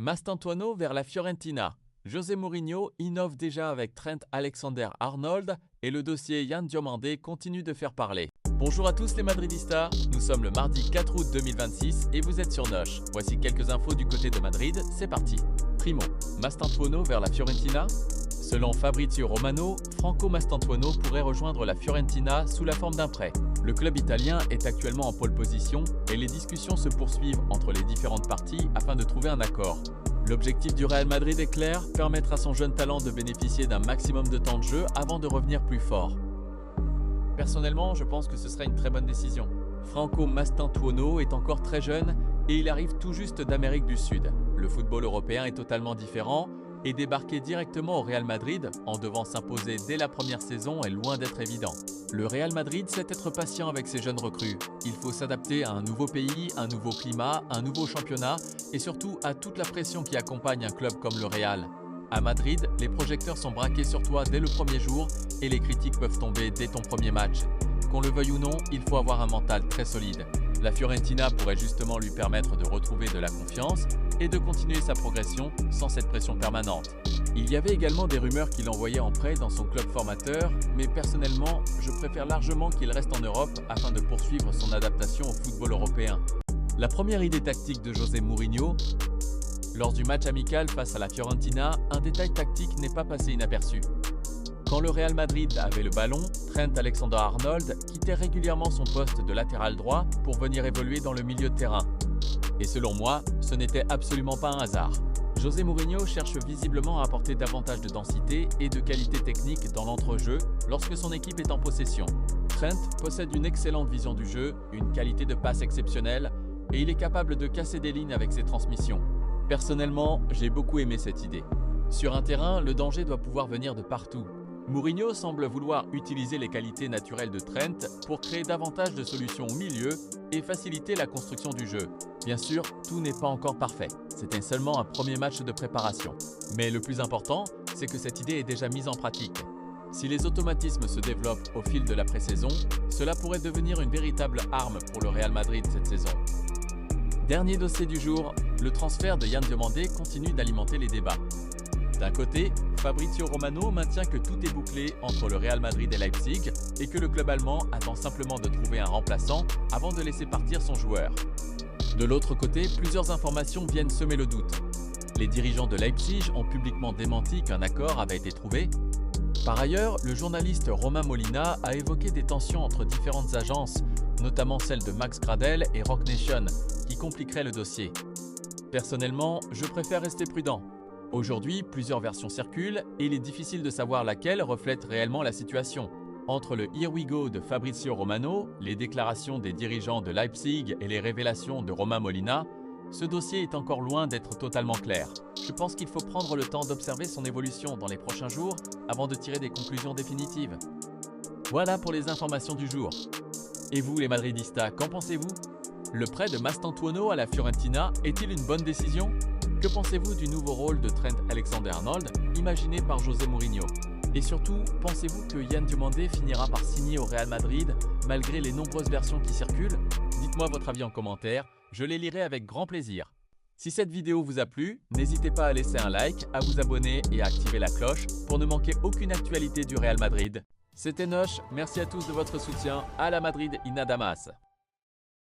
Mastantuono vers la Fiorentina. José Mourinho innove déjà avec Trent Alexander-Arnold et le dossier Yann Diomandé continue de faire parler. Bonjour à tous les Madridistas, nous sommes le mardi 4 août 2026 et vous êtes sur Noche. Voici quelques infos du côté de Madrid, c'est parti. Primo, Mastantuono vers la Fiorentina. Selon Fabrizio Romano, Franco Mastantuono pourrait rejoindre la Fiorentina sous la forme d'un prêt. Le club italien est actuellement en pole position et les discussions se poursuivent entre les différentes parties afin de trouver un accord. L'objectif du Real Madrid est clair, permettre à son jeune talent de bénéficier d'un maximum de temps de jeu avant de revenir plus fort. Personnellement, je pense que ce serait une très bonne décision. Franco Mastantuono est encore très jeune et il arrive tout juste d'Amérique du Sud. Le football européen est totalement différent et débarquer directement au Real Madrid en devant s'imposer dès la première saison est loin d'être évident. Le Real Madrid sait être patient avec ses jeunes recrues. Il faut s'adapter à un nouveau pays, un nouveau climat, un nouveau championnat et surtout à toute la pression qui accompagne un club comme le Real. À Madrid, les projecteurs sont braqués sur toi dès le premier jour et les critiques peuvent tomber dès ton premier match. Qu'on le veuille ou non, il faut avoir un mental très solide. La Fiorentina pourrait justement lui permettre de retrouver de la confiance et de continuer sa progression sans cette pression permanente. Il y avait également des rumeurs qu'il envoyait en prêt dans son club formateur, mais personnellement, je préfère largement qu'il reste en Europe afin de poursuivre son adaptation au football européen. La première idée tactique de José Mourinho. Lors du match amical face à la Fiorentina, un détail tactique n'est pas passé inaperçu. Quand le Real Madrid avait le ballon, Trent Alexander-Arnold quittait régulièrement son poste de latéral droit pour venir évoluer dans le milieu de terrain. Et selon moi, ce n'était absolument pas un hasard. José Mourinho cherche visiblement à apporter davantage de densité et de qualité technique dans l'entrejeu lorsque son équipe est en possession. Trent possède une excellente vision du jeu, une qualité de passe exceptionnelle et il est capable de casser des lignes avec ses transmissions. Personnellement, j'ai beaucoup aimé cette idée. Sur un terrain, le danger doit pouvoir venir de partout. Mourinho semble vouloir utiliser les qualités naturelles de Trent pour créer davantage de solutions au milieu et faciliter la construction du jeu. Bien sûr, tout n'est pas encore parfait. C'était seulement un premier match de préparation. Mais le plus important, c'est que cette idée est déjà mise en pratique. Si les automatismes se développent au fil de la pré-saison, cela pourrait devenir une véritable arme pour le Real Madrid cette saison. Dernier dossier du jour, le transfert de Yann Diomandé continue d'alimenter les débats. D'un côté, Fabrizio Romano maintient que tout est bouclé entre le Real Madrid et Leipzig et que le club allemand attend simplement de trouver un remplaçant avant de laisser partir son joueur. De l'autre côté, plusieurs informations viennent semer le doute. Les dirigeants de Leipzig ont publiquement démenti qu'un accord avait été trouvé. Par ailleurs, le journaliste Romain Molina a évoqué des tensions entre différentes agences, notamment celles de Max Gradel et Roc Nation, qui compliqueraient le dossier. Personnellement, je préfère rester prudent. Aujourd'hui, plusieurs versions circulent et il est difficile de savoir laquelle reflète réellement la situation. Entre le Here We Go de Fabrizio Romano, les déclarations des dirigeants de Leipzig et les révélations de Romain Molina, ce dossier est encore loin d'être totalement clair. Je pense qu'il faut prendre le temps d'observer son évolution dans les prochains jours avant de tirer des conclusions définitives. Voilà pour les informations du jour. Et vous les Madridistas, qu'en pensez-vous? Le prêt de Mastantuono à la Fiorentina est-il une bonne décision? Que pensez-vous du nouveau rôle de Trent Alexander-Arnold, imaginé par José Mourinho? Et surtout, pensez-vous que Yann Diomandé finira par signer au Real Madrid, malgré les nombreuses versions qui circulent? Dites-moi votre avis en commentaire, je les lirai avec grand plaisir. Si cette vidéo vous a plu, n'hésitez pas à laisser un like, à vous abonner et à activer la cloche pour ne manquer aucune actualité du Real Madrid. C'était Noche, merci à tous de votre soutien, à la Madrid y nada más.